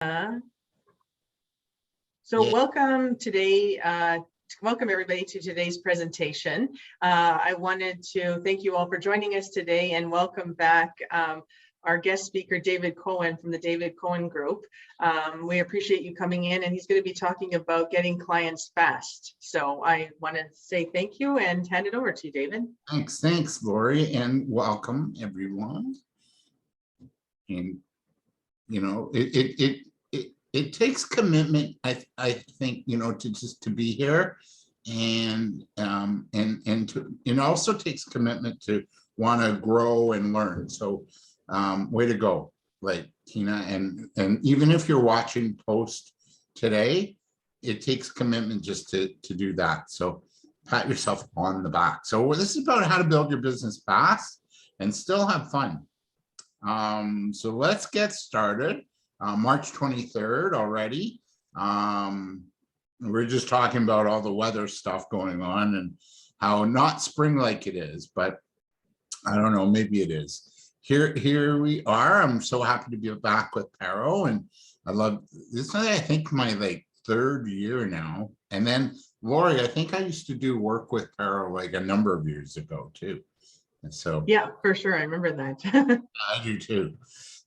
Yeah. Welcome everybody to today's presentation. I wanted to thank you all for joining us today and welcome back our guest speaker, David Cohen from the David Cohen Group. We appreciate you coming in, and he's going to be talking about getting clients fast. So I want to say thank you and hand it over to you, David. Thanks, Lori, and welcome everyone. And you know, it takes commitment, I think, you know, to be here, and it also takes commitment to want to grow and learn. So way to go, like Tina, and even if you're watching post today, it takes commitment just to do that. So pat yourself on the back. So this is about how to build your business fast and still have fun. So let's get started. March 23rd already. We're just talking about all the weather stuff going on and how not spring like it is, but I don't know, maybe it is. Here we are. I'm so happy to be back with Pero, and I love this. I think my third year now. And then Lori, I think I used to do work with Pero like a number of years ago too. And so yeah, for sure, I remember that. I do too.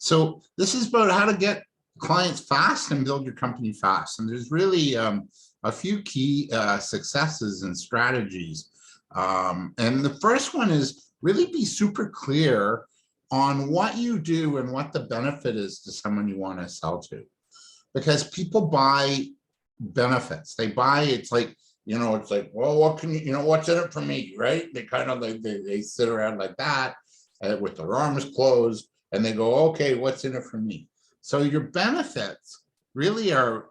So this is about how to get clients fast and build your company fast. And there's really a few key successes and strategies. And the first one is really be super clear on what you do and what the benefit is to someone you want to sell to. Because people buy benefits. They buy, it's like, you know, it's like, well, what can you know, what's in it for me, right? They kind of like, they sit around like that with their arms closed and they go, okay, what's in it for me? So your benefits really are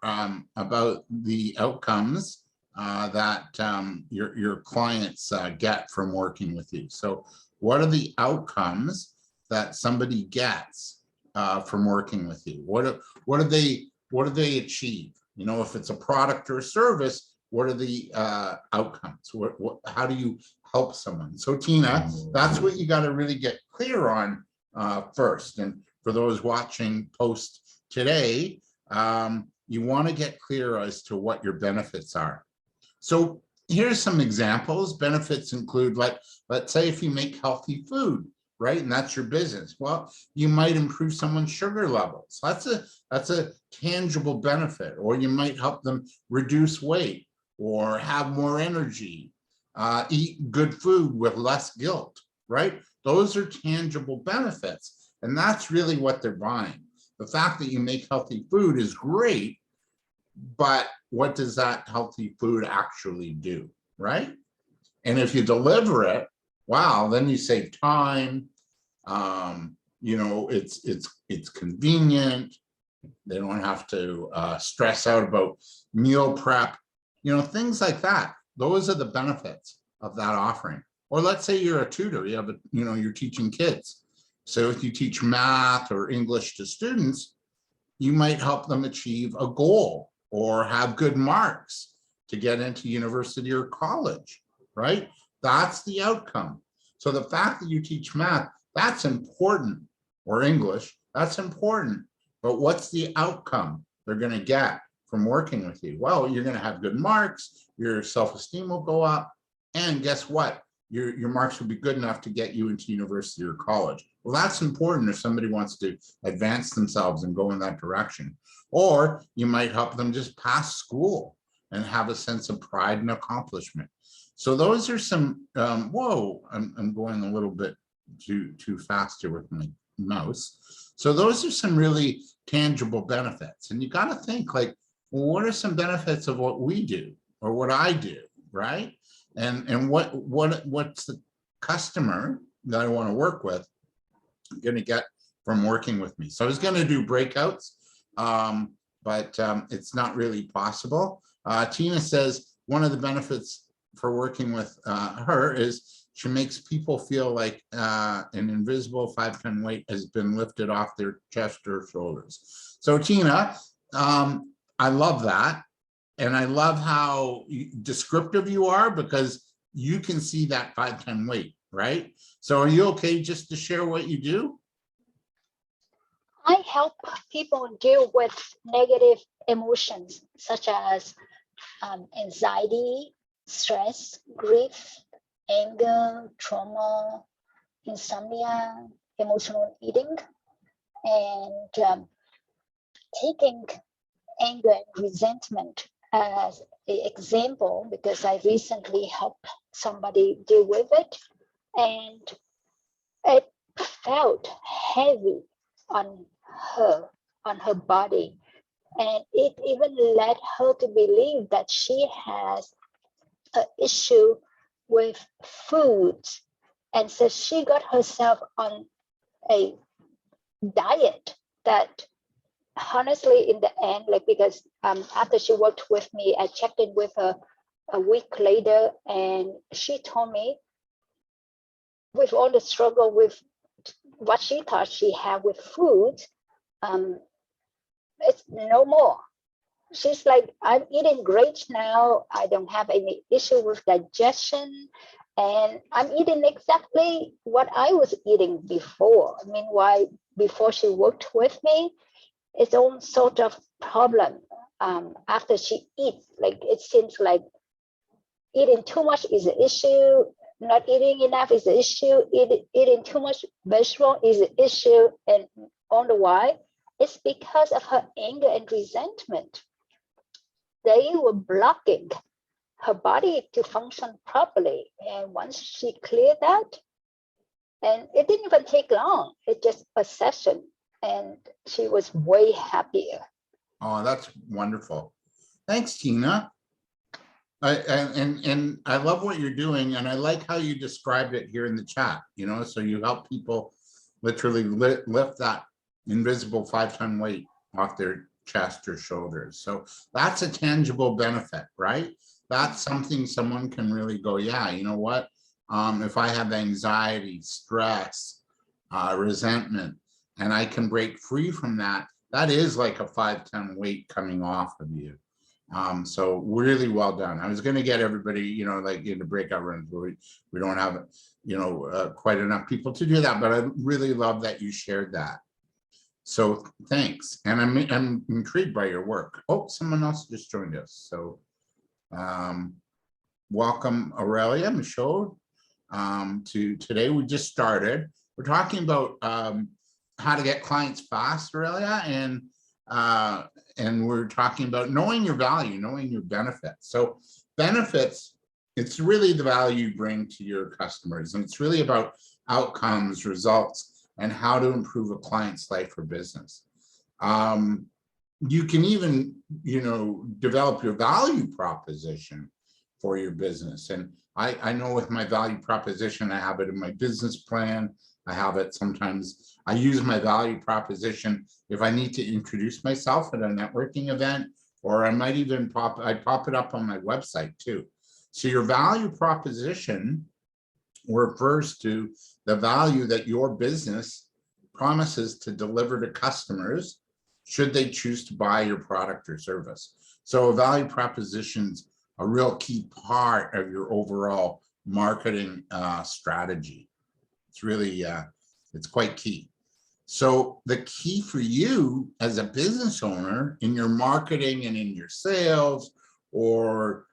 about the outcomes that your clients get from working with you. So what are the outcomes that somebody gets from working with you? What do they achieve? You know, if it's a product or a service, what are the outcomes? How do you help someone? So Tina, that's what you got to really get clear on first. And for those watching post today, you want to get clear as to what your benefits are. So here's some examples. Benefits include, like, let's say if you make healthy food, right? And that's your business. Well, you might improve someone's sugar levels. That's a tangible benefit. Or you might help them reduce weight or have more energy, eat good food with less guilt, right? Those are tangible benefits. And that's really what they're buying. The fact that you make healthy food is great, but what does that healthy food actually do, right? And if you deliver it, wow, then you save time. You know, it's convenient. They don't have to stress out about meal prep, you know, things like that. Those are the benefits of that offering. Or let's say you're a tutor, you have you're teaching kids. So if you teach math or English to students, you might help them achieve a goal or have good marks to get into university or college, right? That's the outcome. So the fact that you teach math, that's important, or English, that's important. But what's the outcome they're going to get from working with you? Well, you're going to have good marks, your self-esteem will go up, and guess what? Your marks will be good enough to get you into university or college. Well, that's important if somebody wants to advance themselves and go in that direction. Or you might help them just pass school and have a sense of pride and accomplishment. So those are some, whoa, I'm going a little bit too fast here with my mouse. So those are some really tangible benefits. And you got to think like, well, what are some benefits of what we do or what I do, right? And what's the customer that I want to work with going to get from working with me? So I was going to do breakouts, but it's not really possible. Tina says one of the benefits for working with her is she makes people feel like an invisible 5-ton weight has been lifted off their chest or shoulders. So Tina, I love that. And I love how descriptive you are, because you can see that 5-ton weight, right? So are you okay just to share what you do? I help people deal with negative emotions such as anxiety, stress, grief, anger, trauma, insomnia, emotional eating, and taking anger and resentment as an example, because I recently helped somebody deal with it, and it felt heavy on her body, and it even led her to believe that she has an issue with food, and so she got herself on a diet that honestly in the end, like, because after she worked with me, I checked in with her a week later, and she told me, with all the struggle with what she thought she had with food, it's no more. She's like, I'm eating great now. I don't have any issue with digestion, and I'm eating exactly what I was eating before. Meanwhile, before she worked with me, its own sort of problem. After she eats, like, it seems like eating too much is an issue, not eating enough is an issue, eating too much vegetable is an issue, and on the why, it's because of her anger and resentment. They were blocking her body to function properly. And once she cleared that, and it didn't even take long, it just a session, and she was way happier. Oh, that's wonderful. Thanks, Tina. And I love what you're doing, and I like how you described it here in the chat. So you help people literally lift that invisible 5-ton weight off their chest or shoulders. So that's a tangible benefit, right? That's something someone can really go, yeah, you know what? If I have anxiety, stress, resentment, and I can break free from that, that is like a 5-ton weight coming off of you. So really well done. I was going to get everybody, like in the breakout rooms, but we don't have, quite enough people to do that, but I really love that you shared that. So thanks. And I'm intrigued by your work. Oh, someone else just joined us. So welcome, Aurelia, Michaud, to today. We just started. We're talking about how to get clients fast, Aurelia, and we're talking about knowing your value, knowing your benefits. So benefits, it's really the value you bring to your customers, and it's really about outcomes, results, and how to improve a client's life or business. You can even, develop your value proposition for your business. And I know with my value proposition, I have it in my business plan. I have it sometimes. I use my value proposition if I need to introduce myself at a networking event, or I might even pop it up on my website too. So your value proposition refers to the value that your business promises to deliver to customers should they choose to buy your product or service. So a value proposition's a real key part of your overall marketing strategy. It's really, it's quite key. So the key for you as a business owner in your marketing and in your sales, or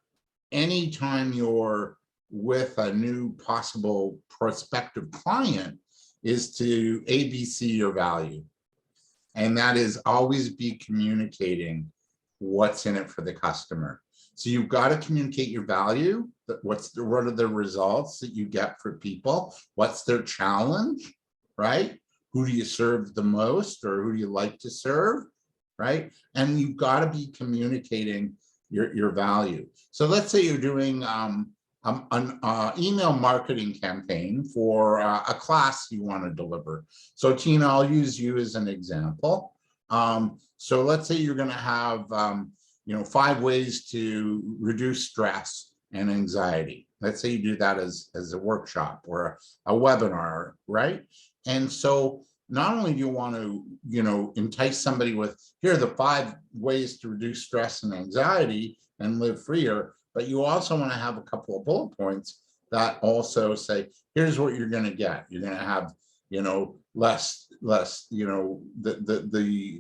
anytime you're with a new possible prospective client, is to ABC your value. And that is always be communicating what's in it for the customer. So you've got to communicate your value. What are the results that you get for people? What's their challenge, right? Who do you serve the most, or who do you like to serve, right? And you've got to be communicating your value. So let's say you're doing an email marketing campaign for a class you want to deliver. So Tina, I'll use you as an example. So let's say you're going to have 5 ways to reduce stress and anxiety. Let's say you do that as a workshop or a webinar, right? And so not only do you want to, entice somebody with, here are the 5 ways to reduce stress and anxiety and live freer, but you also want to have a couple of bullet points that also say, here's what you're going to get. You're going to have, less, the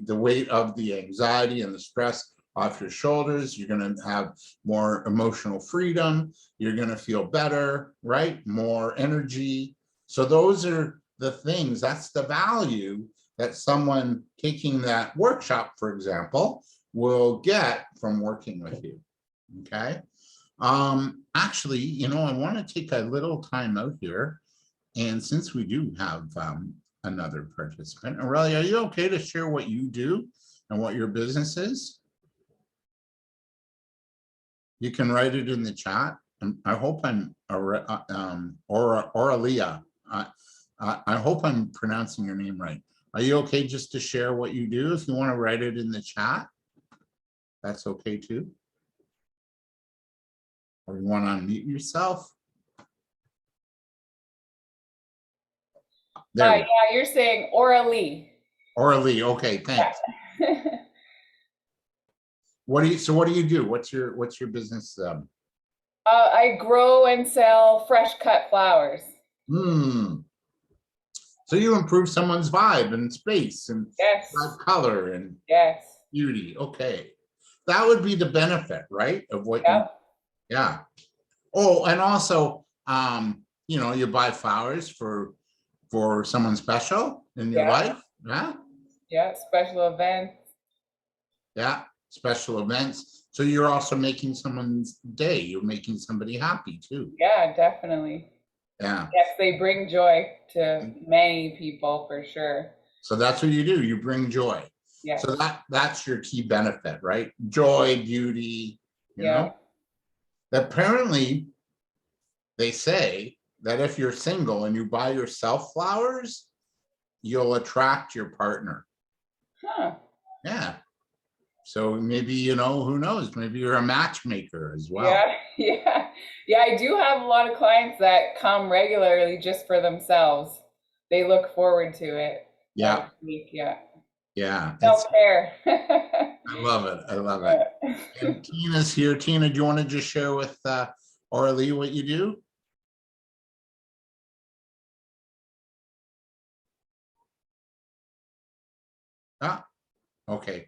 weight of the anxiety and the stress off your shoulders. You're going to have more emotional freedom. You're going to feel better, right? More energy. So those are the things, that's the value that someone taking that workshop, for example, will get from working with you. Okay. Actually, I want to take a little time out here. And since we do have another participant, Aurelia, are you okay to share what you do and what your business is? You can write it in the chat. I hope I'm Aurelia. I hope I'm pronouncing your name right. Are you okay just to share what you do? If you want to write it in the chat, that's okay too. Or you want to unmute yourself? There. Yeah, you're saying Aurelie. Aurelie, okay, thanks. Yeah. What do you do? What's your business? I grow and sell fresh cut flowers. So you improve someone's vibe and space and Yes. color and Yes. beauty. Okay. That would be the benefit, right? Of what yeah. Oh, and also, you buy flowers for someone special in your life. Yeah. Yeah, special events. Yeah, special events. So you're also making someone's day. You're making somebody happy too. Yeah, definitely. Yeah. Yes, they bring joy to many people for sure. So that's what you do. You bring joy. Yeah. So that's your key benefit, right? Joy, beauty, you know? Apparently, they say that if you're single and you buy yourself flowers, you'll attract your partner. Huh. Yeah. So maybe, who knows? Maybe you're a matchmaker as well. Yeah. I do have a lot of clients that come regularly just for themselves. They look forward to it. Yeah. Yeah. Self-care. I love it. And Tina's here. Tina, do you want to just share with Aurelie what you do? Okay.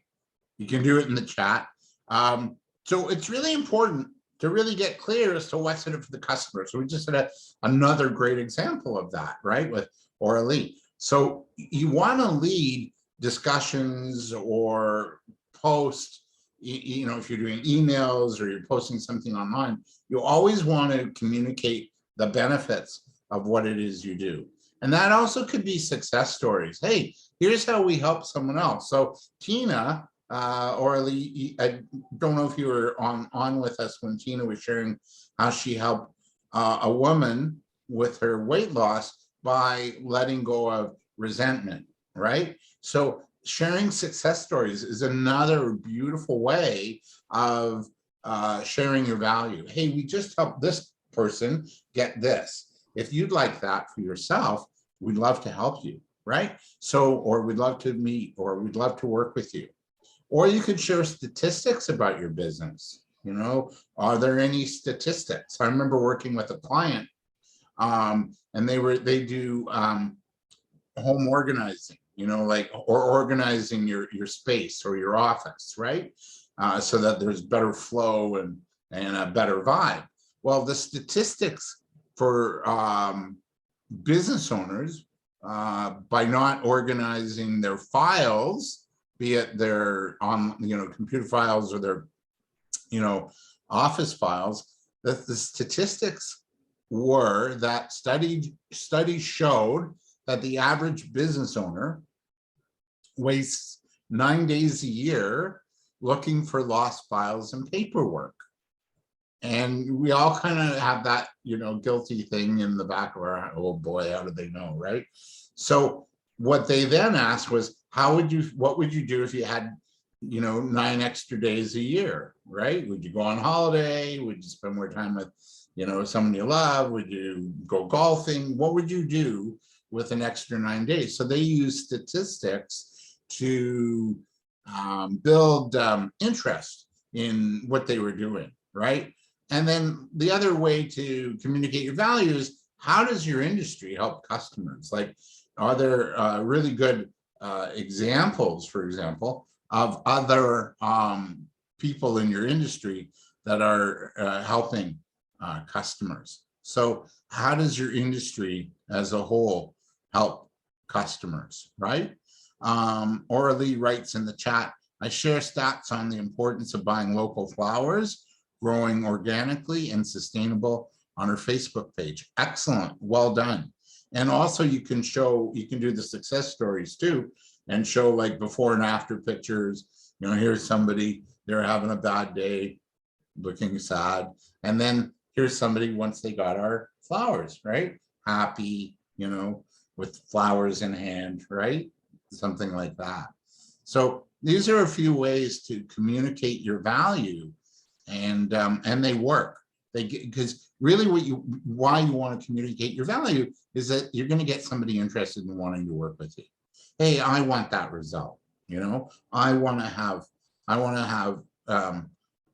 You can do it in the chat. So it's really important to really get clear as to what's in it for the customer. So we just had another great example of that, right, with Aurelie. So you want to lead discussions or post, if you're doing emails or you're posting something online, you always want to communicate the benefits of what it is you do. And that also could be success stories. Hey, here's how we help someone else. So Tina, Aurelie, I don't know if you were on with us when Tina was sharing how she helped a woman with her weight loss by letting go of resentment, right? So sharing success stories is another beautiful way of sharing your value. Hey, we just helped this person get this. If you'd like that for yourself, we'd love to help you, right? So, or we'd love to meet, or we'd love to work with you. Or you could share statistics about your business. Are there any statistics? I remember working with a client, and they do home organizing, or organizing your space or your office, right? So that there's better flow and a better vibe. Well, the statistics for business owners, by not organizing their files, be it their computer files or their office files, that the statistics were that studies showed that the average business owner wastes 9 days a year looking for lost files and paperwork. And we all kind of have that, guilty thing in the back of our, oh boy, how did they know, right? So what they then asked was, what would you do if you had, 9 extra days a year, right? Would you go on holiday? Would you spend more time with, someone you love? Would you go golfing? What would you do with an extra 9 days? So they use statistics to build interest in what they were doing, right? And then the other way to communicate your value is, how does your industry help customers? Like, are there really good examples, for example, of other people in your industry that are helping customers? So how does your industry as a whole help customers, right? Orly writes in the chat, I share stats on the importance of buying local flowers, growing organically and sustainable on her Facebook page. Excellent, well done. And also you can do the success stories too, and show like before and after pictures. You know, here's somebody, they're having a bad day, looking sad. And then here's somebody once they got our flowers, right? Happy, you know, with flowers in hand, right? Something like that. So these are a few ways to communicate your value, and they work. Because really why you want to communicate your value is that you're going to get somebody interested in wanting to work with you. Hey, I want that result. You know, I want to have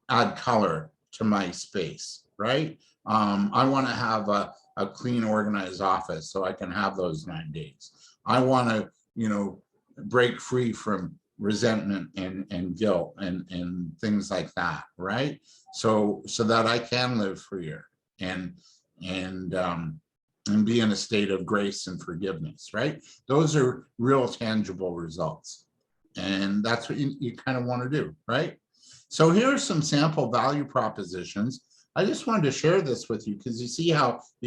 add color to my space, right? I want to have a clean, organized office so I can have those 9 days. I want to, you know, break free from resentment and guilt and things like that, right? So that I can live freer and be in a state of grace and forgiveness, right? Those are real tangible results. And that's what you kind of want to do, right? So here are some sample value propositions. I just wanted to share this with you because you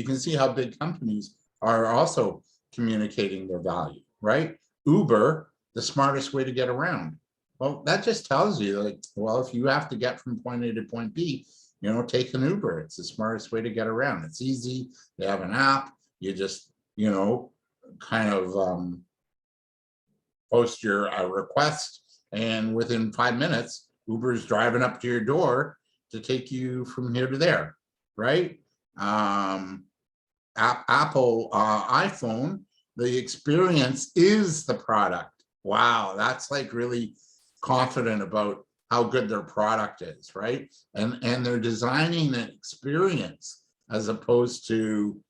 can see how big companies are also communicating their value, right? Uber, the smartest way to get around. Well, that just tells you, like, well, if you have to get from point A to point B, you know, take an Uber. It's the smartest way to get around. It's easy. They have an app. You just, you know, kind of post your request, and within 5 minutes, Uber's driving up to your door to take you from here to there, right? Apple iPhone, the experience is the product. Wow, that's like really confident about how good their product is, right? And they're designing an experience as opposed to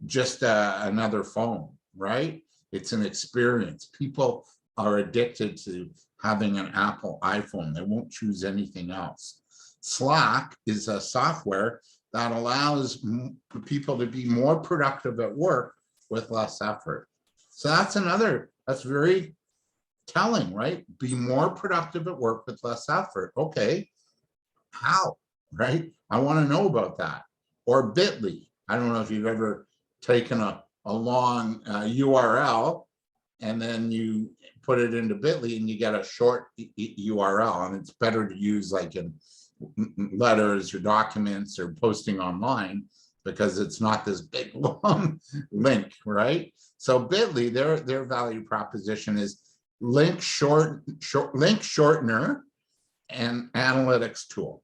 just another phone, right? It's an experience. People are addicted to having an Apple iPhone. They won't choose anything else. Slack is a software that allows people to be more productive at work with less effort. So that's very telling, right? Be more productive at work with less effort. Okay, how, right? I want to know about that. Or Bitly. I don't know if you've ever taken a long URL and then you put it into Bitly and you get a short URL, and it's better to use like in letters or documents or posting online because it's not this big long link, right? So Bitly, their value proposition is link shortener and analytics tool.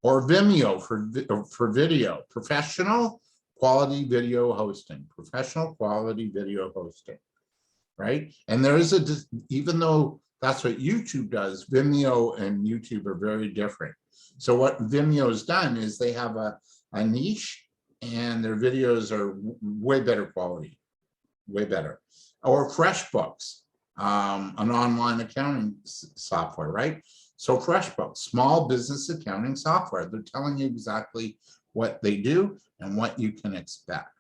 Or Vimeo for video, professional quality video hosting, right? And there is even though that's what YouTube does, Vimeo and YouTube are very different. So what Vimeo's done is they have a niche, and their videos are way better quality, way better. Or FreshBooks, an online accounting software, right? So FreshBooks, small business accounting software. They're telling you exactly what they do and what you can expect.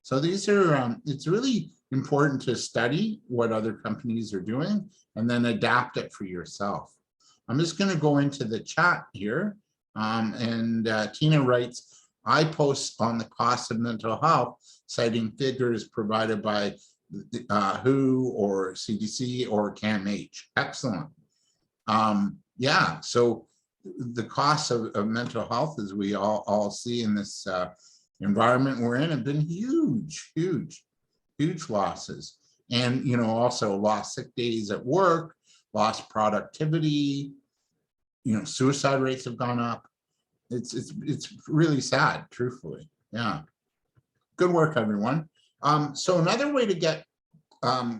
So these are, it's really important to study what other companies are doing and then adapt it for yourself. I'm just going to go into the chat here. Tina writes, I post on the cost of mental health, citing figures provided by WHO or CDC or CAMH. Excellent. Yeah, so the costs of mental health, as we all see in this environment we're in, have been huge losses. And, you know, also lost sick days at work, lost productivity, you know, suicide rates have gone up. It's really sad, truthfully. Yeah. Good work, everyone. So another way to get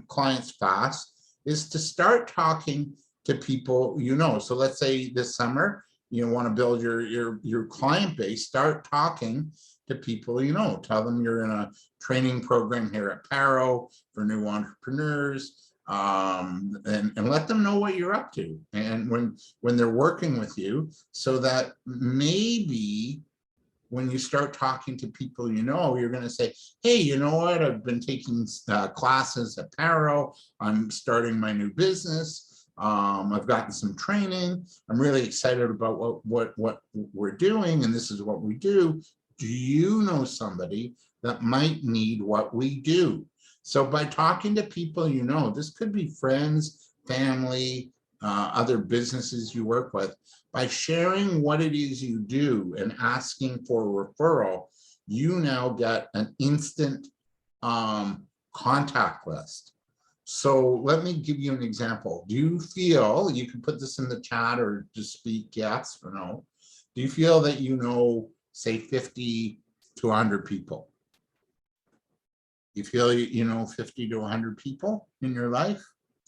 clients fast is to start talking to people you know. So let's say this summer, you want to build your client base, start talking to people you know. Tell them you're in a training program here at Paro for new entrepreneurs, and let them know what you're up to, and when they're working with you, so that maybe when you start talking to people you know, you're going to say, hey, you know what, I've been taking classes at Paro, I'm starting my new business, I've gotten some training, I'm really excited about what we're doing, and this is what we do. Do you know somebody that might need what we do? So by talking to people you know, this could be friends, family, other businesses you work with, by sharing what it is you do and asking for a referral, you now get an instant contact list. So let me give you an example. Do you feel, you can put this in the chat or just speak yes or no, do you feel that you know, say 50 to 100 people? You feel you know 50 to 100 people in your life?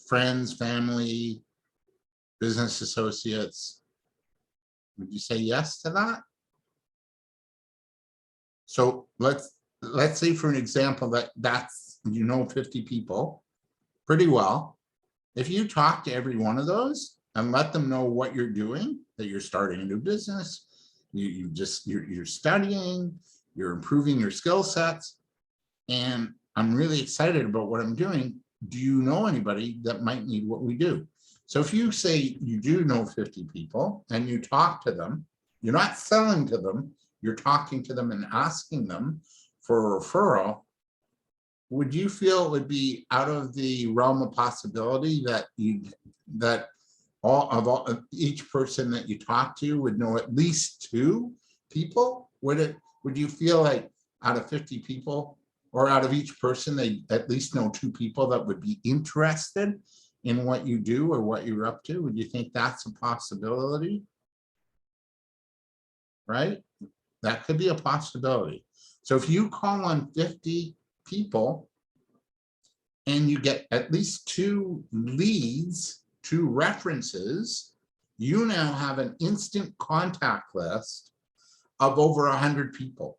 Friends, family, business associates? Would you say yes to that? So let's say, for an example, that's, you know, 50 people pretty well. If you talk to every one of those and let them know what you're doing, that you're starting a new business, you're studying, you're improving your skill sets, and I'm really excited about what I'm doing. Do you know anybody that might need what we do? So if you say you do know 50 people and you talk to them, you're not selling to them, you're talking to them and asking them for a referral, would you feel it would be out of the realm of possibility that each person that you talk to would know at least 2 people? Would you feel like out of 50 people, or out of each person, they at least know 2 people that would be interested in what you do or what you're up to? Would you think that's a possibility? Right? That could be a possibility. So if you call on 50 people and you get at least 2 leads, 2 references, you now have an instant contact list of over 100 people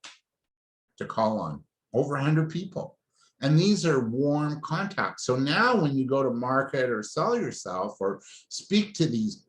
to call on, over 100 people. And these are warm contacts. So now when you go to market or sell yourself or speak to these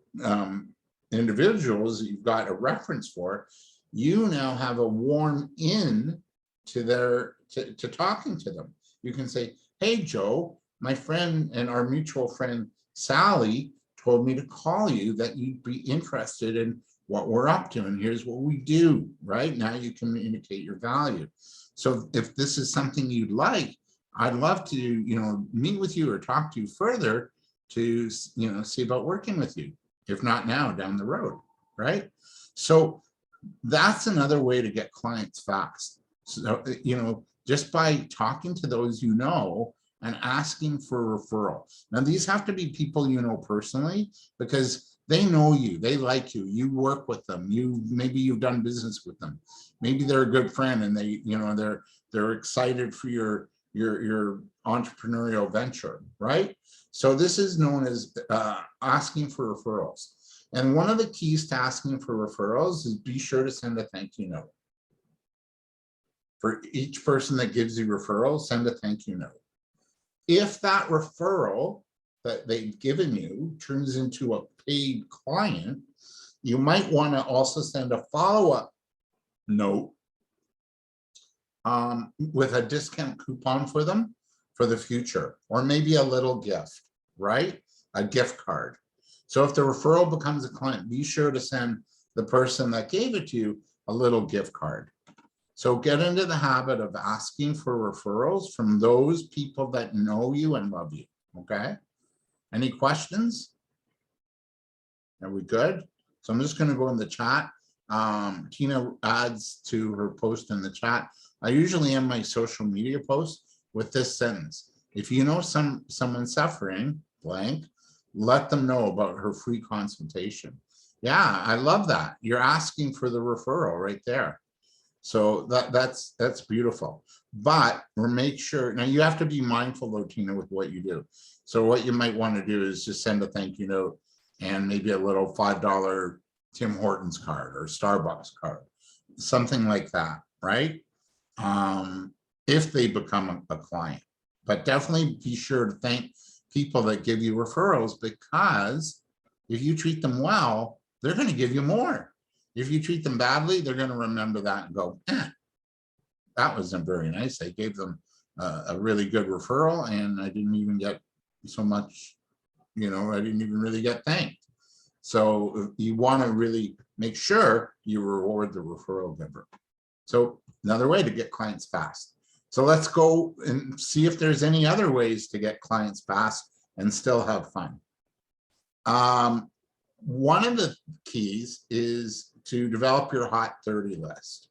individuals that you've got a reference for, you now have a warm in to to talking to them. You can say, hey, Joe, my friend and our mutual friend, Sally, told me to call you, that you'd be interested in what we're up to, and here's what we do. Right now you communicate your value. So if this is something you'd like, I'd love to, you know, meet with you or talk to you further to, you know, see about working with you. If not now, down the road, right? So that's another way to get clients fast. So, you know, just by talking to those you know and asking for a referral. Now, these have to be people you know personally, because they know you, they like you, you work with them, maybe you've done business with them, maybe they're a good friend and they, you know, they're excited for your entrepreneurial venture, right? So this is known as asking for referrals. And one of the keys to asking for referrals is be sure to send a thank you note. For each person that gives you referrals, send a thank you note. If that referral that they've given you turns into a paid client, you might want to also send a follow-up note with a discount coupon for them for the future, or maybe a little gift, right? A gift card. So if the referral becomes a client, be sure to send the person that gave it to you a little gift card. So get into the habit of asking for referrals from those people that know you and love you, okay? Any questions? Are we good? So I'm just going to go in the chat. Tina adds to her post in the chat. I usually end my social media post with this sentence: if you know someone suffering blank, let them know about her free consultation. Yeah, I love that. You're asking for the referral right there. So that's beautiful. But make sure, now you have to be mindful though, Tina, with what you do. So what you might want to do is just send a thank you note and maybe a little $5 Tim Hortons card or Starbucks card, something like that, right? If they become a client. But definitely be sure to thank people that give you referrals, because if you treat them well, they're going to give you more. If you treat them badly, they're going to remember that and go, that wasn't very nice. I gave them a really good referral and I didn't even get so much, I didn't even really get thanked. So you want to really make sure you reward the referral giver. So another way to get clients fast. So let's go and see if there's any other ways to get clients fast and still have fun. One of the keys is to develop your hot 30 list.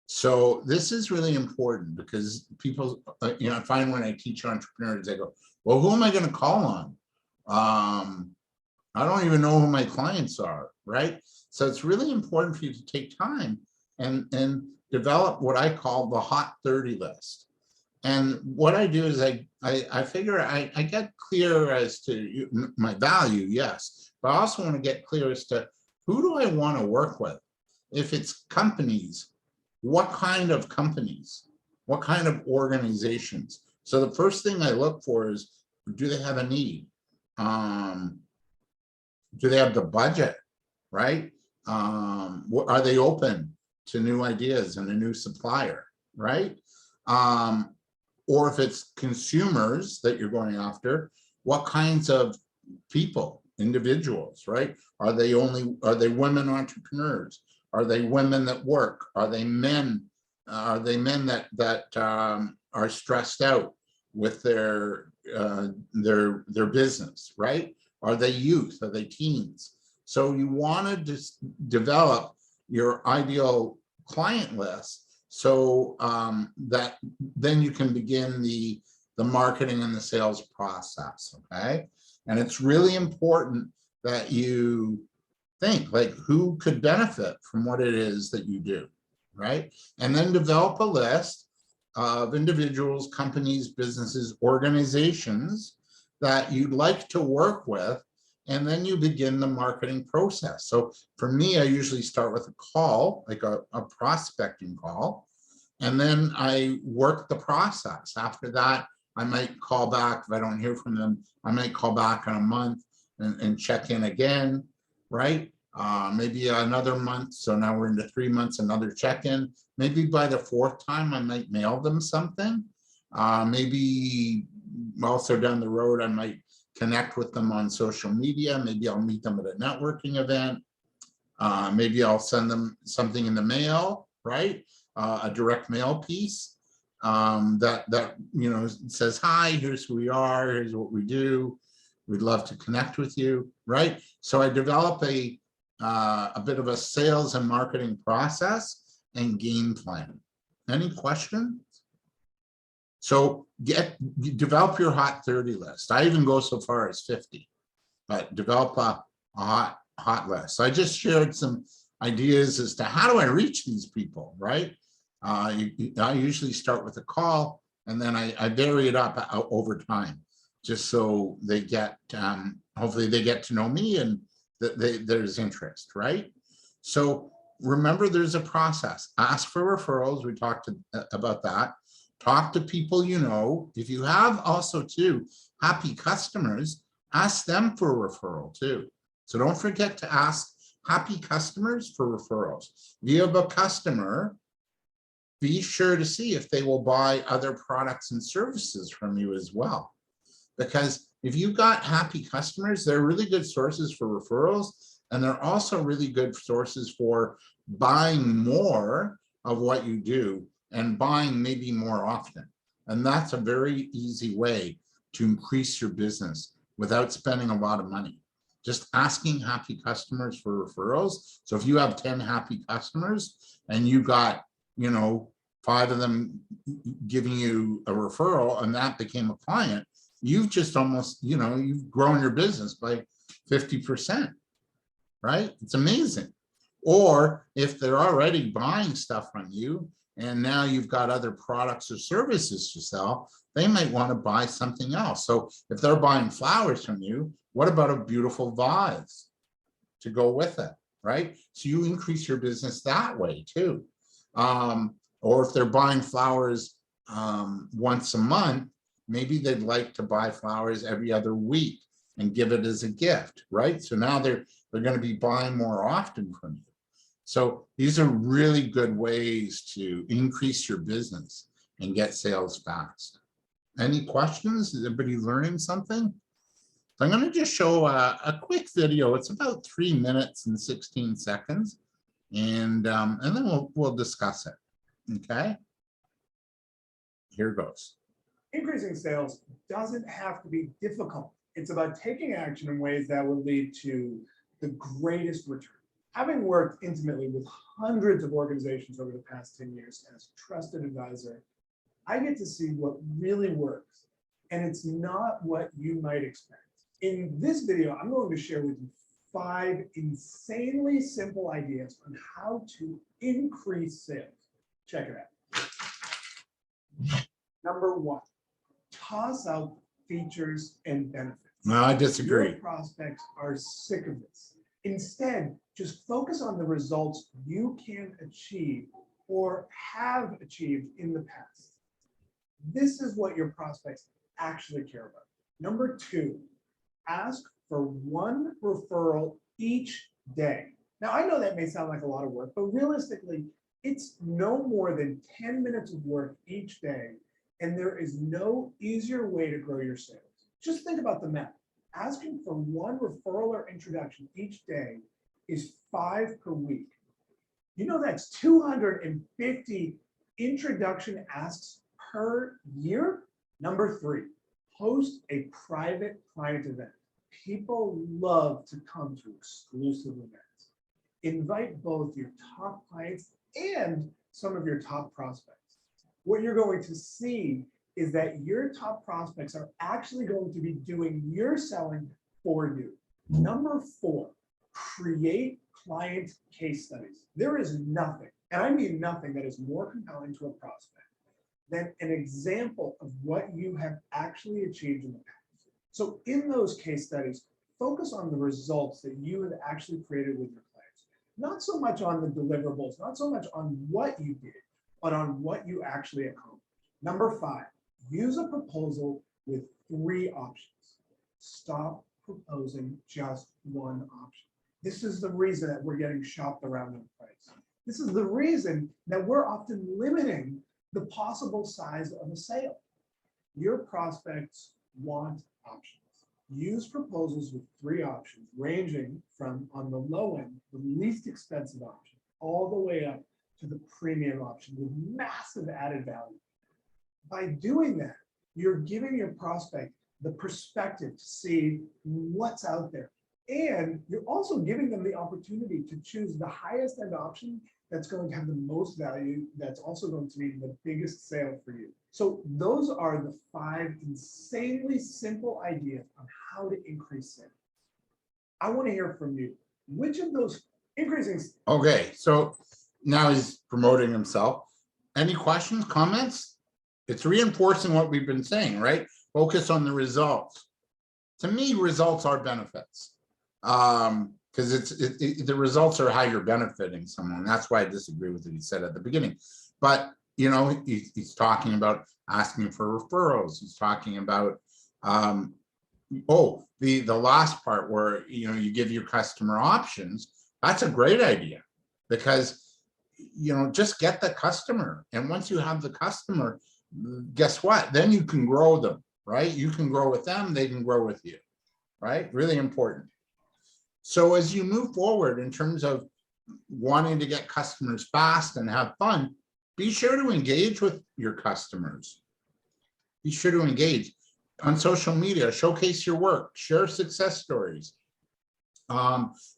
So this is really important because people, I find when I teach entrepreneurs, they go, well, who am I going to call on? I don't even know who my clients are, right? So it's really important for you to take time and develop what I call the hot 30 list. And what I do is I figure I get clear as to my value, yes, but I also want to get clear as to who do I want to work with? If it's companies, what kind of companies? What kind of organizations? So the first thing I look for is, do they have a need? Do they have the budget, right? Are they open to new ideas and a new supplier, right? Or if it's consumers that you're going after, what kinds of people, individuals, right? Are they women entrepreneurs? Are they women that work? Are they men? Are they men that are stressed out with their business, right? Are they youth? Are they teens? So you want to just develop your ideal client list so that then you can begin the marketing and the sales process, okay? And it's really important that you think like who could benefit from what it is that you do, right? And then develop a list of individuals, companies, businesses, organizations that you'd like to work with, and then you begin the marketing process. So for me, I usually start with a call, like a prospecting call, and then I work the process. After that, I might call back. If I don't hear from them, I might call back in a month and check in again, right? Maybe another month. So now we're into 3 months, another check-in. Maybe by the 4th time, I might mail them something. Maybe also down the road, I might connect with them on social media. Maybe I'll meet them at a networking event. Maybe I'll send them something in the mail, right? A direct mail piece that says, hi, here's who we are, here's what we do. We'd love to connect with you, right? So I develop a bit of a sales and marketing process and game plan. Any questions? So develop your hot 30 list. I even go so far as 50, but develop a hot list. So I just shared some ideas as to how do I reach these people, right? I usually start with a call and then I vary it up over time, just so they get, hopefully they get to know me and there's interest, right? So remember, there's a process. Ask for referrals. We talked about that. Talk to people you know. If you have also too happy customers, ask them for a referral too. So don't forget to ask happy customers for referrals. If you have a customer, be sure to see if they will buy other products and services from you as well. Because if you've got happy customers, they're really good sources for referrals, and they're also really good sources for buying more of what you do and buying maybe more often. And that's a very easy way to increase your business without spending a lot of money. Just asking happy customers for referrals. So if you have 10 happy customers and you got, 5 of them giving you a referral and that became a client, you've just almost, you've grown your business by 50%, right? It's amazing. Or if they're already buying stuff from you and now you've got other products or services to sell, they might want to buy something else. So if they're buying flowers from you, what about a beautiful vase to go with it? right? So you increase your business that way too. Or if they're buying flowers once a month, maybe they'd like to buy flowers every other week and give it as a gift, right? So now they're going to be buying more often from you. So these are really good ways to increase your business and get sales fast. Any questions? Is everybody learning something? So I'm going to just show a quick video. It's about 3 minutes and 16 seconds, and then we'll discuss it. Okay. Here goes. Increasing sales doesn't have to be difficult. It's about taking action in ways that will lead to the greatest return. Having worked intimately with hundreds of organizations over the past 10 years as a trusted advisor, I get to see what really works, and it's not what you might expect. In this video, I'm going to share with you 5 insanely simple ideas on how to increase sales. Check it out. Number 1, toss out features and benefits. No, I disagree. Your prospects are sick of this. Instead, just focus on the results you can achieve or have achieved in the past. This is what your prospects actually care about. Number 2, ask for 1 referral each day. Now, I know that may sound like a lot of work, but realistically, it's no more than 10 minutes of work each day, and there is no easier way to grow your sales. Just think about the math. Asking for 1 referral or introduction each day is 5 per week. You know that's 250 introduction asks per year. Number 3, host a private client event. People love to come to exclusive events. Invite both your top clients and some of your top prospects. What you're going to see is that your top prospects are actually going to be doing your selling for you. Number 4, create client case studies. There is nothing, and I mean nothing, that is more compelling to a prospect than an example of what you have actually achieved in the past. So in those case studies, focus on the results that you have actually created with your clients. Not so much on the deliverables, not so much on what you did, but on what you actually accomplished. Number 5, use a proposal with 3 options. Stop proposing just 1 option. This is the reason that we're getting shopped around in price. This is the reason that we're often limiting the possible size of a sale. Your prospects want options. Use proposals with 3 options, ranging from, on the low end, the least expensive option, all the way up to the premium option with massive added value. By doing that, you're giving your prospect the perspective to see what's out there. And you're also giving them the opportunity to choose the highest end option that's going to have the most value, that's also going to be the biggest sale for you. So those are the 5 insanely simple ideas on how to increase sales. I want to hear from you. Which of those increasing? Okay, so now he's promoting himself. Any questions, comments? It's reinforcing what we've been saying, right? Focus on the results. To me, results are benefits. Because the results are how you're benefiting someone. That's why I disagree with what he said at the beginning. But you know, he's talking about asking for referrals. He's talking about the last part where you give your customer options. That's a great idea, because just get the customer, and once you have the customer, guess what? Then you can grow them, right? You can grow with them, they can grow with you, right? Really important. So as you move forward in terms of wanting to get customers fast and have fun, be sure to engage with your customers. Be sure to engage on social media, showcase your work, share success stories,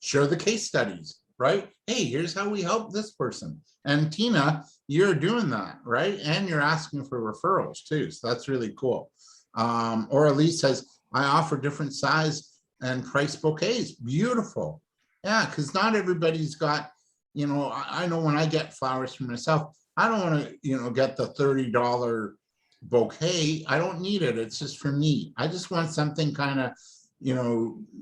share the case studies, right? Hey, here's how we help this person. And Tina, you're doing that, right? And you're asking for referrals too. So that's really cool. Or Elise says, I offer different size and price bouquets. Beautiful. Yeah, because not everybody's got, I know when I get flowers for myself, I don't want to, get the $30 bouquet. I don't need it. It's just for me. I just want something kind of,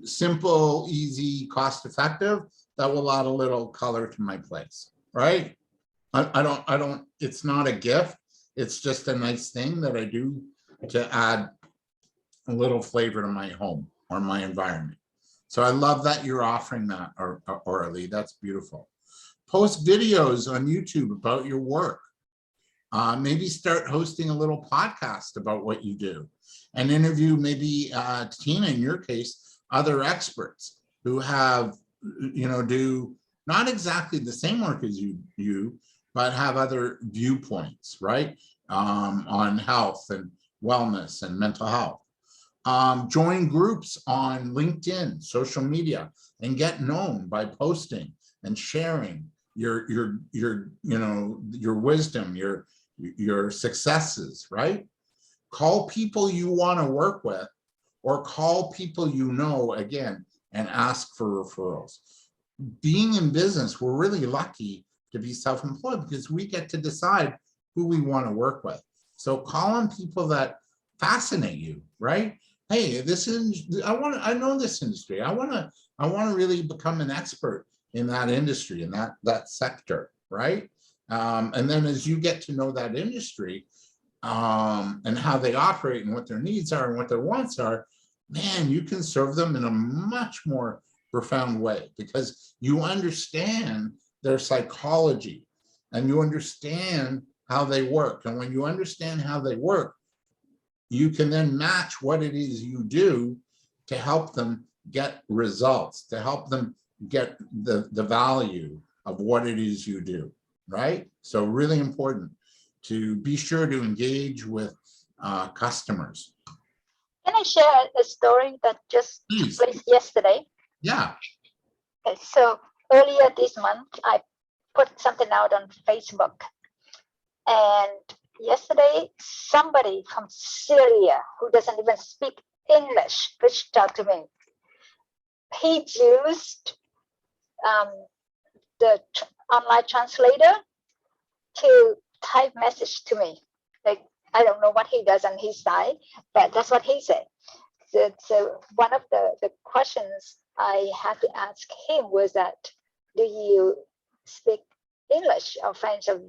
simple, easy, cost effective. that will add a little color to my place, right? I don't, it's not a gift. It's just a nice thing that I do to add a little flavor to my home or my environment. So I love that you're offering that, Orly. That's beautiful. Post videos on YouTube about your work. Maybe start hosting a little podcast about what you do, and interview maybe Tina, in your case, other experts who have, do not exactly the same work as you, but have other viewpoints, right? On health and wellness and mental health. Join groups on LinkedIn, social media, and get known by posting and sharing your wisdom, your successes, right? Call people you want to work with, or call people again, and ask for referrals. Being in business, we're really lucky to be self-employed because we get to decide who we want to work with. So call on people that fascinate you, right? Hey, I know this industry. I want to really become an expert in that industry, in that sector, right? And then as you get to know that industry, and how they operate and what their needs are and what their wants are, man, you can serve them in a much more profound way because you understand their psychology and you understand how they work. And when you understand how they work, you can then match what it is you do to help them get results, to help them get the value of what it is you do, right? So really important to be sure to engage with customers. Can I share a story that just Please. took place yesterday? Yeah. Okay, so earlier this month, I put something out on Facebook. And yesterday, somebody from Syria who doesn't even speak English reached out to me. He used the online translator to type message to me. Like, I don't know what he does on his side, but that's what he said. So one of the questions I had to ask him was that, do you speak English or French or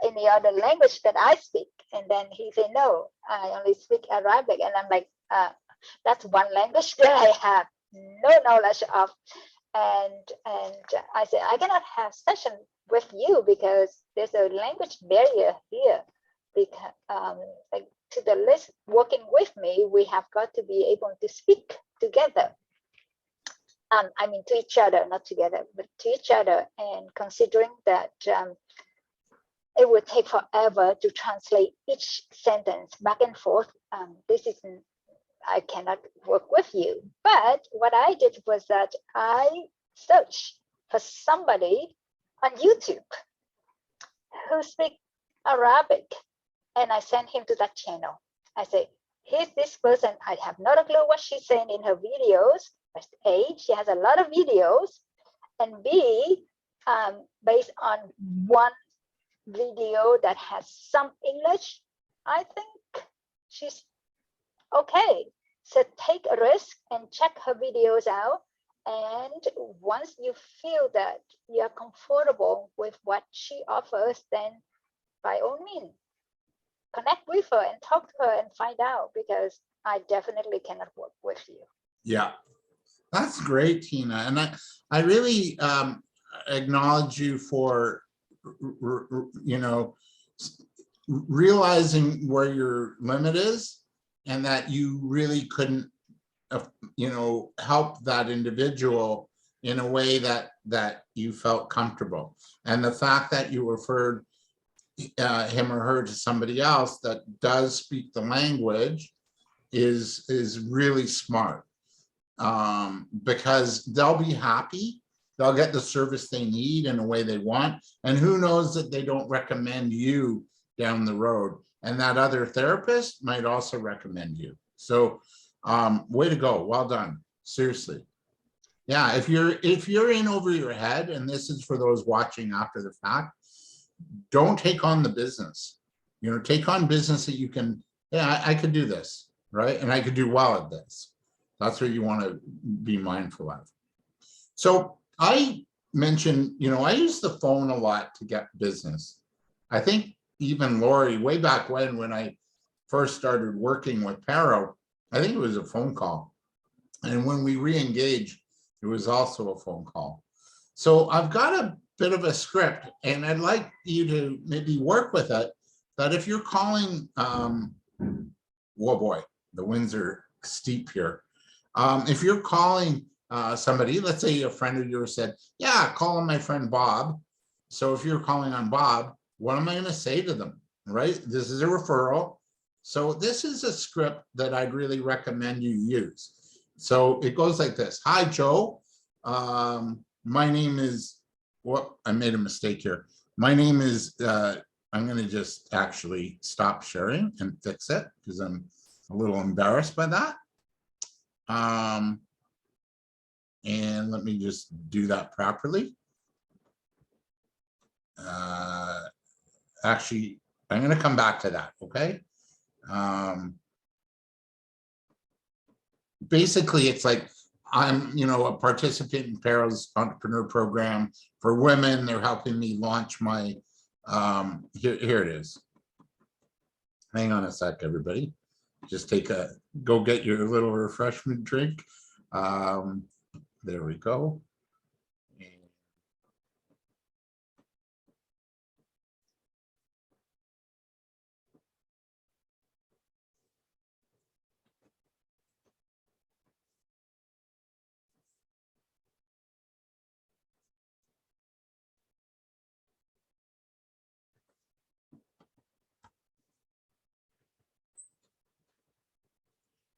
any other language that I speak? And then he said, no, I only speak Arabic. And I'm like, that's one language that I have no knowledge of. And I said, I cannot have session with you because there's a language barrier here. Because like to the list working with me, we have got to be able to speak together. I mean, to each other, not together, but to each other. And considering that it would take forever to translate each sentence back and forth, I cannot work with you. But what I did was that I searched for somebody on YouTube who speaks Arabic, and I sent him to that channel. I say, here's this person. I have not a clue what she's saying in her videos. But A, she has a lot of videos, and B, based on one video that has some English, I think she's okay. So take a risk and check her videos out. And once you feel that you're comfortable with what she offers, then by all means, connect with her and talk to her and find out, because I definitely cannot work with you. Yeah, that's great, Tina. And I really acknowledge you for, realizing where your limit is and that you really couldn't, help that individual in a way that you felt comfortable. And the fact that you referred him or her to somebody else that does speak the language is really smart, because they'll be happy, they'll get the service they need in a way they want, and who knows that they don't recommend you down the road, and that other therapist might also recommend you. So way to go, well done, seriously. Yeah, if you're in over your head, and this is for those watching after the fact, don't take on the business. Take on business that you can, yeah, I could do this, right? And I could do well at this. That's what you want to be mindful of. So I mention, I use the phone a lot to get business. I think even Lori, way back when I first started working with Paro, I think it was a phone call. And when we re-engaged, it was also a phone call. So I've got a bit of a script, and I'd like you to maybe work with it, that if you're calling, whoa boy, the winds are steep here. If you're calling somebody, let's say a friend of yours said, yeah, call my friend Bob. So if you're calling on Bob, what am I going to say to them, right? This is a referral. So this is a script that I'd really recommend you use. So it goes like this. Hi, Joe. My name is, I made a mistake here. My name is, I'm going to just actually stop sharing and fix it because I'm a little embarrassed by that. And let me just do that properly. Actually, I'm going to come back to that, okay? Basically, it's like I'm, a participant in Paro's entrepreneur program for women. They're helping me launch my, here it is. Hang on a sec, everybody. Just go get your little refreshment drink. There we go.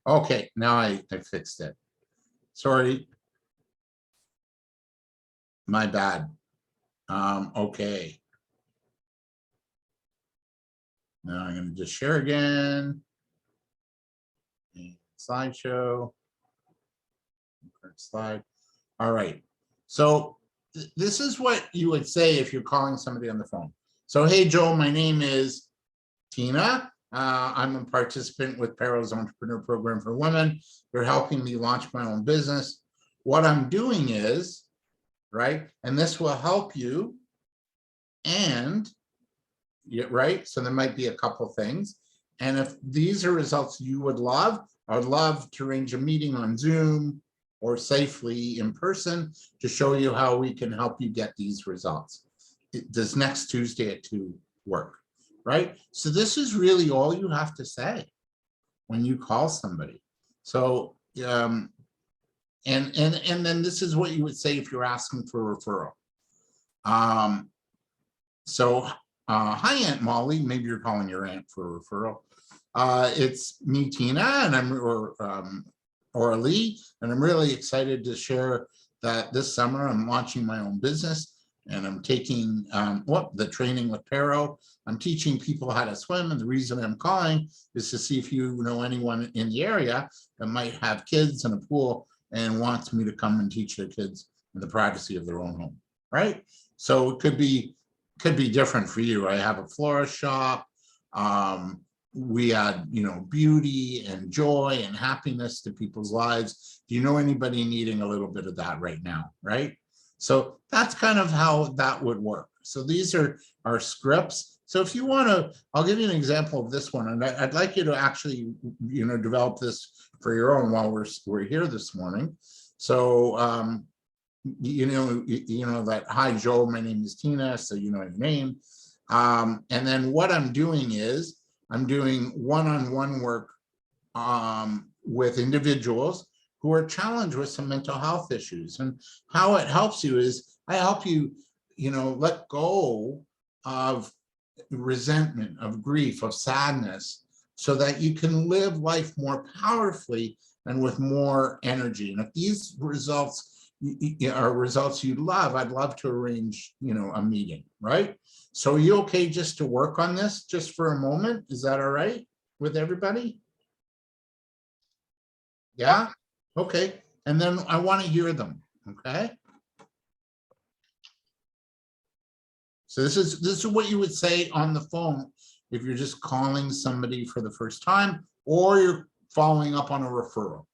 Okay, now I fixed it. Sorry. My bad. Okay. Now I'm going to just share again. Slideshow. Current slide. All right. So this is what you would say if you're calling somebody on the phone. So, hey, Joe, my name is Tina. I'm a participant with Paro's Entrepreneur Program for Women. They're helping me launch my own business. What I'm doing is, right, and this will help you. And, right, so there might be a couple things. And if these are results you would love, I would love to arrange a meeting on Zoom or safely in person to show you how we can help you get these results. Does next Tuesday at 2 work? Right? So this is really all you have to say when you call somebody. So, and then this is what you would say if you're asking for a referral. So, hi, Aunt Molly. Maybe you're calling your aunt for a referral. It's me, Tina, and or Lee, and I'm really excited to share that this summer I'm launching my own business. And I'm taking the training with Paro. I'm teaching people how to swim. And the reason I'm calling is to see if you know anyone in the area that might have kids in a pool and wants me to come and teach their kids in the privacy of their own home, right? So it could be different for you. I have a florist shop. We add, beauty and joy and happiness to people's lives. Do you know anybody needing a little bit of that right now, right? So that's kind of how that would work. So these are our scripts. So if you want to, I'll give you an example of this one, and I'd like you to actually, develop this for your own while we're here this morning. So, that, hi, Joe, my name is Tina, so you know your name. And then what I'm doing is I'm doing one-on-one work with individuals who are challenged with some mental health issues. And how it helps you is I help you, let go of resentment, of grief, of sadness, so that you can live life more powerfully and with more energy. And if these results are results you love, I'd love to arrange, a meeting, right? So are you okay just to work on this just for a moment? Is that all right with everybody? Yeah? Okay. And then I want to hear them. Okay. So this is what you would say on the phone if you're just calling somebody for the first time or you're following up on a referral.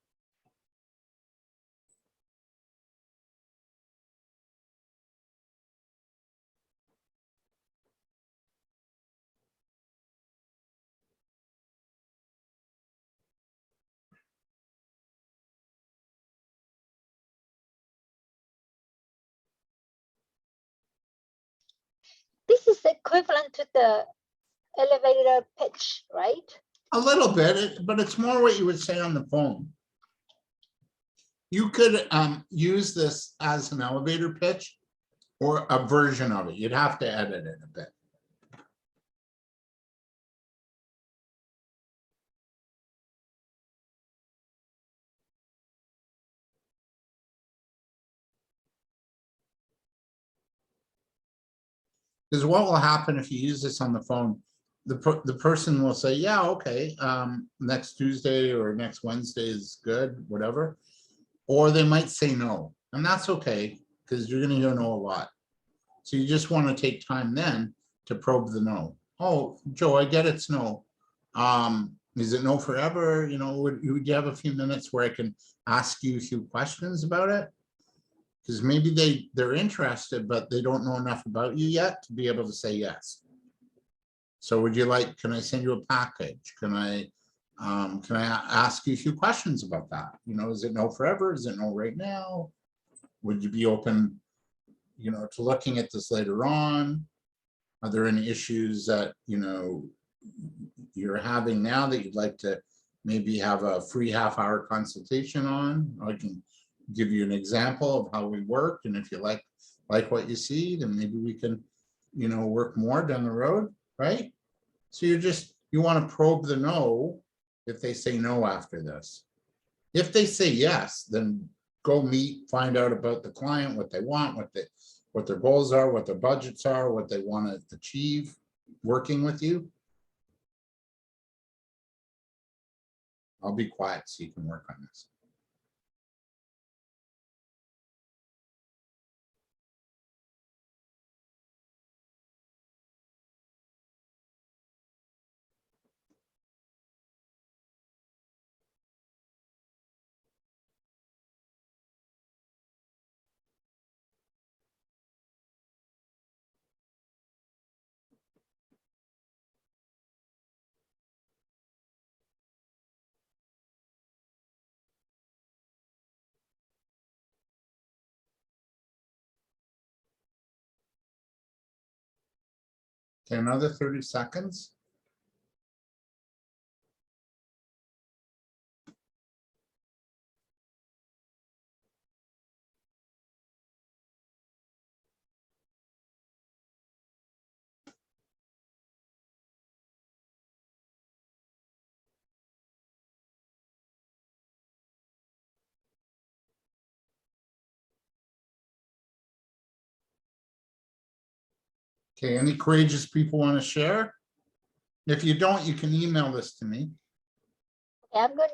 equivalent to the elevator pitch, right? A little bit, but it's more what you would say on the phone. You could use this as an elevator pitch or a version of it. You'd have to edit it a bit. Because what will happen if you use this on the phone, the person will say, yeah, okay, next Tuesday or next Wednesday is good, whatever. Or they might say no, and that's okay, because you're gonna hear no a lot. So you just want to take time then to probe the no. Oh, Joe, I get it's no. Is it no forever? You know, would you have a few minutes where I can ask you a few questions about it? Because maybe they're interested, but they don't know enough about you yet to be able to say yes. So would you like, can I send you a package? Can I ask you a few questions about that? You know, is it no forever? Is it no right now? Would you be open, you know, to looking at this later on? Are there any issues that, you know, you're having now that you'd like to maybe have a free half-hour consultation on? I can give you an example of how we work, and if you like what you see, then maybe we can, you know, work more down the road, right? So you want to probe the no if they say no after this. If they say yes, then go meet, find out about the client, what they want, what their goals are, what their budgets are, what they want to achieve working with you. I'll be quiet so you can work on this. Okay, another 30 seconds. Okay, any courageous people want to share? If you don't, you can email this to me. Okay, I'm going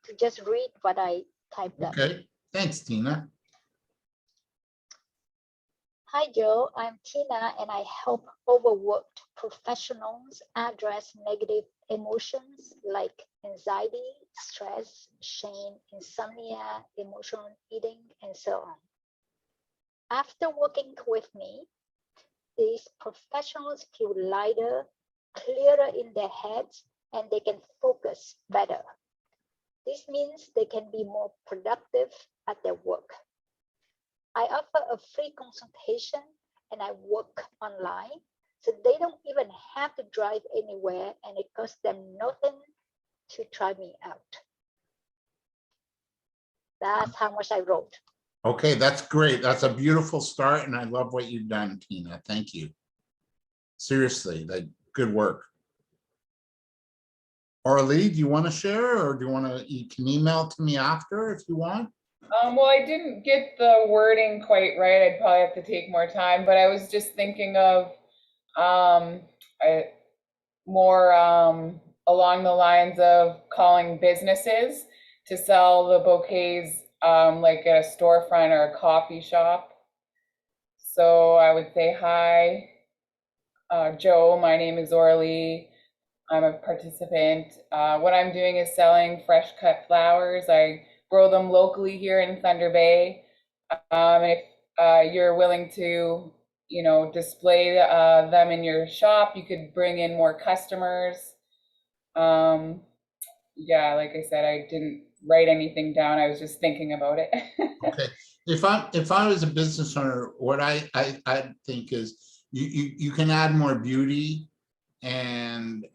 to just read what I typed up. Okay, thanks, Tina. Hi, Joe. I'm Tina, and I help overworked professionals address negative emotions like anxiety, stress, shame, insomnia, emotional eating, and so on. After working with me, these professionals feel lighter, clearer in their heads, and they can focus better. This means they can be more productive at their work. I offer a free consultation and I work online, so they don't even have to drive anywhere, and it costs them nothing to try me out. That's how much I wrote. Okay, that's great. That's a beautiful start, and I love what you've done, Tina. Thank you. Seriously, good work. Orly, do you want to share, or do you want to? You can email to me after if you want. Well, I didn't get the wording quite right. I'd probably have to take more time, but I was just thinking of more along the lines of calling businesses to sell the bouquets like at a storefront or a coffee shop. So I would say, hi, Joe, my name is Orly. I'm a participant. What I'm doing is selling fresh cut flowers. I grow them locally here in Thunder Bay. If you're willing to, you know, display them in your shop, you could bring in more customers. Yeah, like I said, I didn't write anything down. I was just thinking about it. Okay, if I was a business owner, what I think is you can add more beauty and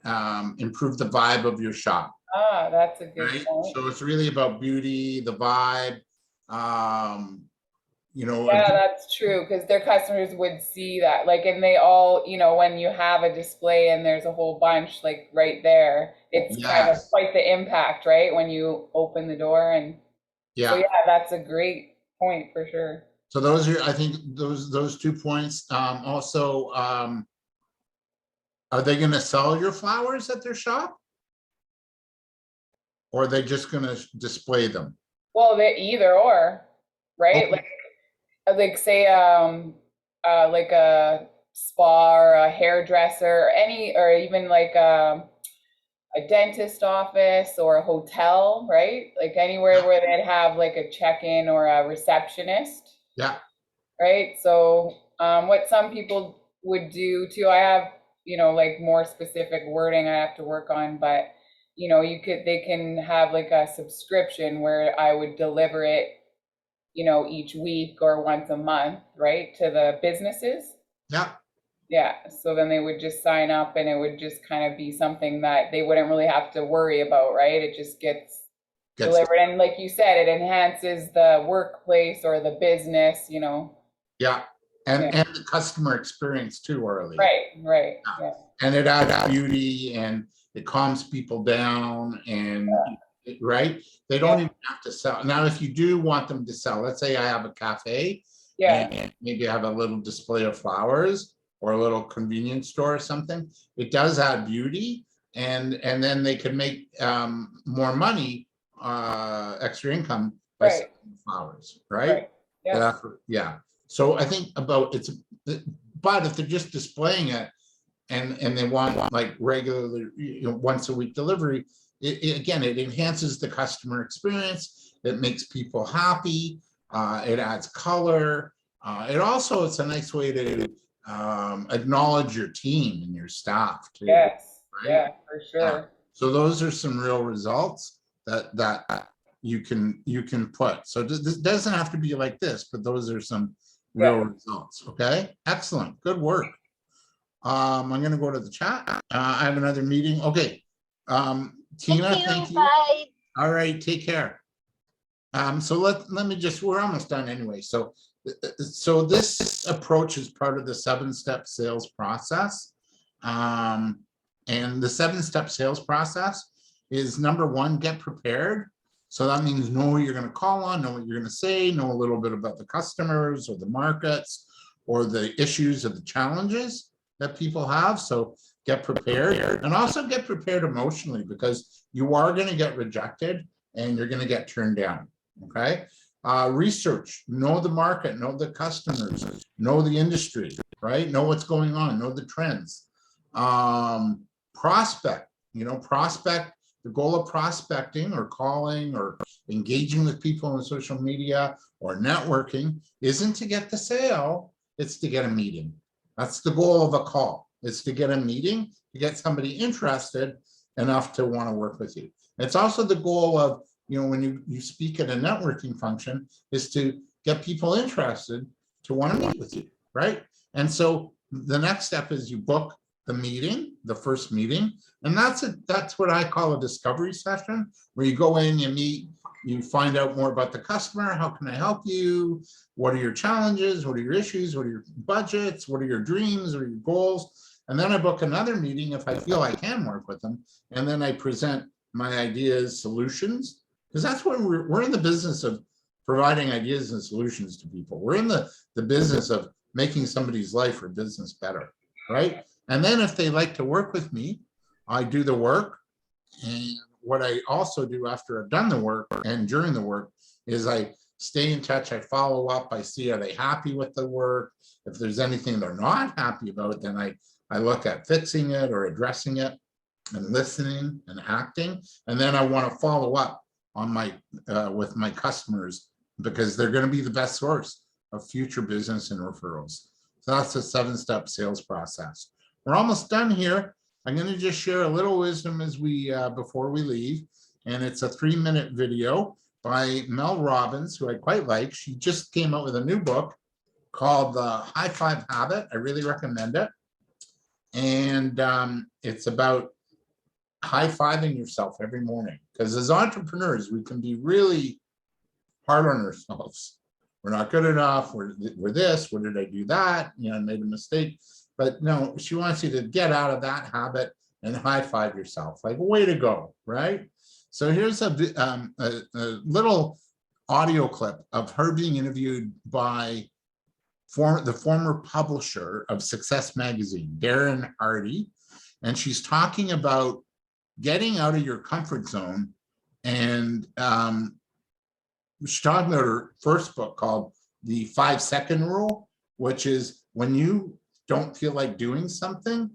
improve the vibe of your shop. Ah, that's a good Right? point. So it's really about beauty, the vibe, you know. Yeah, that's true, because their customers would see that. Like, and they all, when you have a display and there's a whole bunch like right there, it's kind of Yes, quite the impact, right? When you open the door. And so, yeah. yeah, that's a great point for sure. So those are, I think, those 2 points. Also, are they going to sell your flowers at their shop? Or are they just going to display them? Well, they either or, right? Okay. Like say like a spa or a hairdresser or or even like a dentist office or a hotel, right? Like anywhere where they'd have like a check-in or a receptionist, Yeah, right? So what some people would do too, I have, like more specific wording I have to work on, but they can have like a subscription where I would deliver it, each week or once a month, right, to the businesses. yeah. Yeah, so then they would just sign up and it would just kind of be something that they wouldn't really have to worry about, right? It just gets delivered. And like you said, it enhances the workplace or the business, Yeah, and Yeah. the customer experience too, Arlie. Right, yeah. And it adds beauty and it calms people down and right? They don't even have to sell. Now, if you do want them to sell, let's say I have a cafe Yeah, and maybe I have a little display of flowers or a little convenience store or something, it does add beauty and then they can make more money, extra income by Right. selling flowers, right? right, yeah, Yeah. So I think about it's, but if they're just displaying it and they want like regularly, once a week delivery, again, it enhances the customer experience. It makes people happy. It adds color. It's a nice way to acknowledge your team and your staff too. yes, Right? yeah, for sure. So those are some real results that you can put. So this doesn't have to be like this, but those are some real results. Okay, excellent, good work. I'm going to go to the chat. I have another meeting. Okay, Tina, thank you. Bye. All right, take care. So let me just, we're almost done anyway. So this approach is part of the 7-step sales process. And the 7-step sales process is number 1, get prepared. So that means know who you're going to call on, know what you're going to say, know a little bit about the customers or the markets or the issues or the challenges that people have. So get prepared and also get prepared emotionally because you are going to get rejected and you're going to get turned down. Okay. Research, know the market, know the customers, know the industry, right? Know what's going on, know the trends. Prospect, prospect. The goal of prospecting or calling or engaging with people on social media or networking isn't to get the sale, it's to get a meeting. That's the goal of a call. It's to get a meeting, to get somebody interested enough to want to work with you. It's also the goal of, when you speak at a networking function, is to get people interested to want to meet with you, right? And so the next step is you book the meeting, the first meeting, and that's what I call a discovery session, where you go in, you meet, you find out more about the customer. How can I help you? What are your challenges? What are your issues? What are your budgets? What are your dreams? What are your goals? And then I book another meeting if I feel I can work with them. And then I present my ideas, solutions, because that's what we're in the business of, providing ideas and solutions to people. We're in the business of making somebody's life or business better, right? And then if they like to work with me, I do the work. And what I also do after I've done the work and during the work is I stay in touch, I follow up, I see, are they happy with the work? If there's anything they're not happy about, then I look at fixing it or addressing it and listening and acting. And then I want to follow up on with my customers because they're going to be the best source of future business and referrals. So that's a 7-step sales process. We're almost done here. I'm going to just share a little wisdom as before we leave. And it's a 3-minute video by Mel Robbins, who I quite like. She just came out with a new book called the High Five Habit. I really recommend it. And it's about high-fiving yourself every morning. Because as entrepreneurs, we can be really hard on ourselves. We're not good enough. We're this. What did I do that? You know, I made a mistake. But no, she wants you to get out of that habit and high-five yourself. Like, way to go, right? So here's a little audio clip of her being interviewed by the former publisher of Success Magazine, Darren Hardy. And she's talking about getting out of your comfort zone. And she's talking about her first book called The 5-Second Rule, which is when you don't feel like doing something,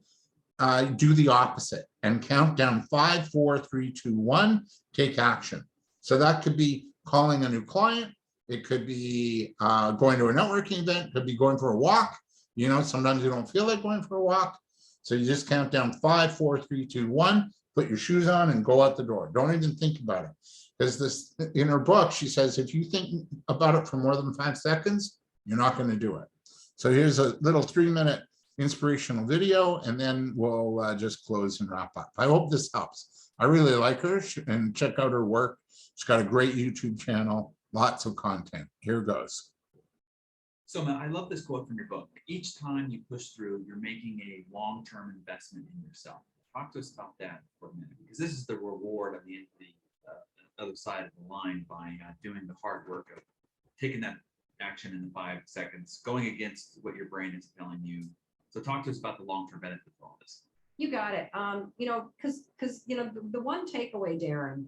do the opposite and count down 5, 4, 3, 2, 1, take action. So that could be calling a new client. It could be going to a networking event. It could be going for a walk. You know, sometimes you don't feel like going for a walk. So you just count down 5, 4, 3, 2, 1, put your shoes on and go out the door. Don't even think about it. Because this, in her book, she says, if you think about it for more than 5 seconds, you're not going to do it. So here's a little 3-minute inspirational video, and then we'll just close and wrap up. I hope this helps. I really like her, and check out her work. She's got a great YouTube channel, lots of content. Here goes. So Matt, I love this quote from your book. Each time you push through, you're making a long-term investment in yourself. Talk to us about that for a minute, because this is the reward of the other side of the line by doing the hard work of taking that action in the 5 seconds, going against what your brain is telling you. So talk to us about the long-term benefit of all this. You got it. You know, because you know, the one takeaway, Darren,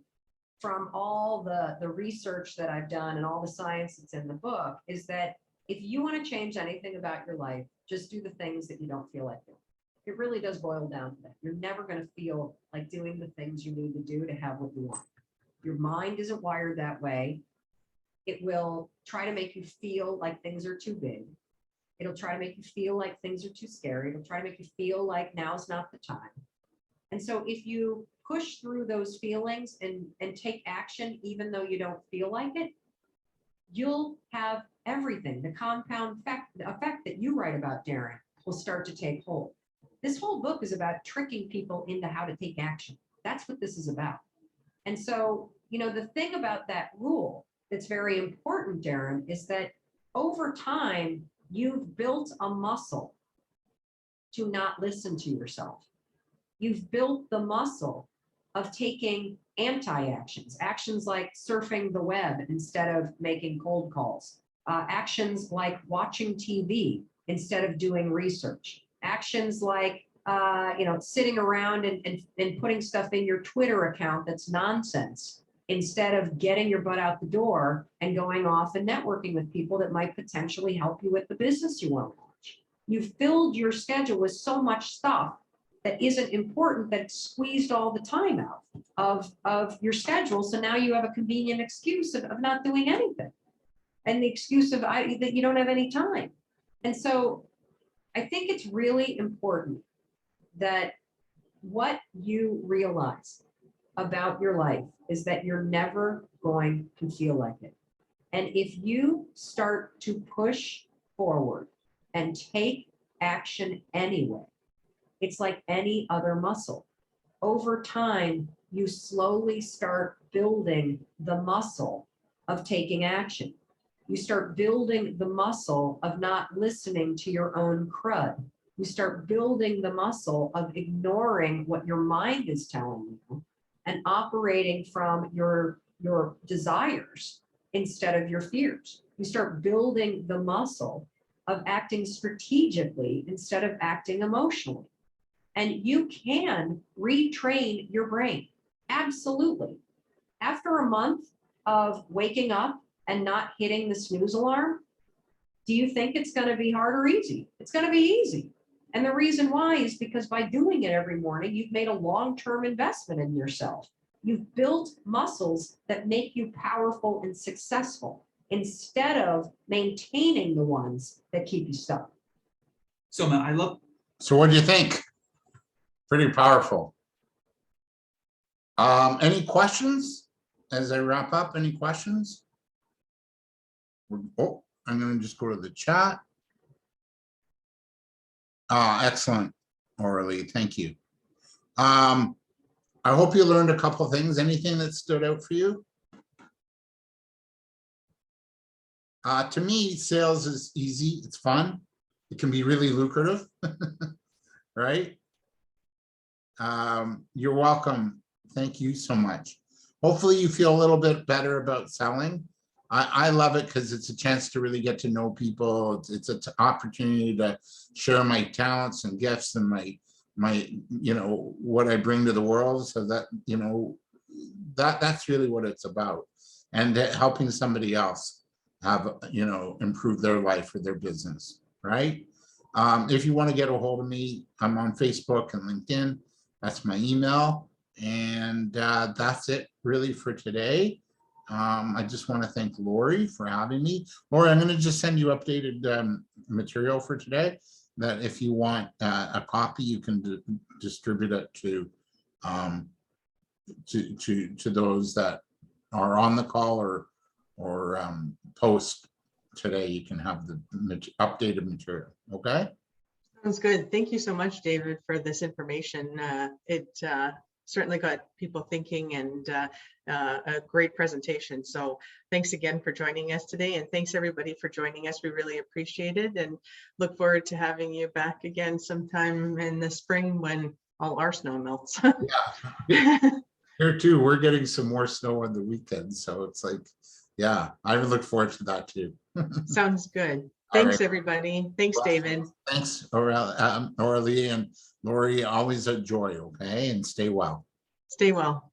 from all the research that I've done and all the science that's in the book is that if you want to change anything about your life, just do the things that you don't feel like doing. It really does boil down to that. You're never going to feel like doing the things you need to do to have what you want. Your mind isn't wired that way. It will try to make you feel like things are too big. It'll try to make you feel like things are too scary. It'll try to make you feel like now's not the time. And so if you push through those feelings and take action, even though you don't feel like it, you'll have everything. The compound effect that you write about, Darren, will start to take hold. This whole book is about tricking people into how to take action. That's what this is about. And so, you know, the thing about that rule that's very important, Darren, is that over time, you've built a muscle to not listen to yourself. You've built the muscle of taking anti-actions, actions like surfing the web instead of making cold calls, actions like watching TV instead of doing research, actions like you know, sitting around and putting stuff in your Twitter account that's nonsense instead of getting your butt out the door and going off and networking with people that might potentially help you with the business you want to launch. You've filled your schedule with so much stuff that isn't important, that it's squeezed all the time out of your schedule. So now you have a convenient excuse of not doing anything, and the excuse of that you don't have any time. And so I think it's really important that what you realize about your life is that you're never going to feel like it. And if you start to push forward and take action anyway, it's like any other muscle. Over time, you slowly start building the muscle of taking action. You start building the muscle of not listening to your own crud. You start building the muscle of ignoring what your mind is telling you and operating from your desires instead of your fears. You start building the muscle of acting strategically instead of acting emotionally. And you can retrain your brain. Absolutely. After a month of waking up and not hitting the snooze alarm, do you think it's going to be hard or easy? It's going to be easy. And the reason why is because by doing it every morning, you've made a long-term investment in yourself. You've built muscles that make you powerful and successful instead of maintaining the ones that keep you stuck. So Matt, I love. So what do you think? Pretty powerful. Any questions as I wrap up? Any questions? Oh, I'm going to just go to the chat. Excellent, Orly, thank you. I hope you learned a couple things. Anything that stood out for you? To me, sales is easy, it's fun. It can be really lucrative, right? You're welcome. Thank you so much. Hopefully you feel a little bit better about selling. I love it because it's a chance to really get to know people. It's an opportunity to share my talents and gifts and my what I bring to the world, so that that's really what it's about, and helping somebody else have improve their life or their business, right? If you want to get a hold of me, I'm on Facebook and LinkedIn. That's my email, and that's it really for today. I just want to thank Lori for having me. Lori, I'm going to just send you updated material for today, that if you want a copy, you can distribute it to those that are on the call, or post today. You can have the updated material. Okay. Sounds good. Thank you so much, David, for this information. It certainly got people thinking, and a great presentation. So thanks again for joining us today, and thanks everybody for joining us. We really appreciate it, and look forward to having you back again sometime in the spring when all our snow melts. Yeah. Here too, we're getting some more snow on the weekend, so it's like, yeah, I would look forward to that too. Sounds good. All Thanks, right. everybody. Thanks, David. Thanks, Orly and Lori. Always a joy. Okay, and stay well. Stay well.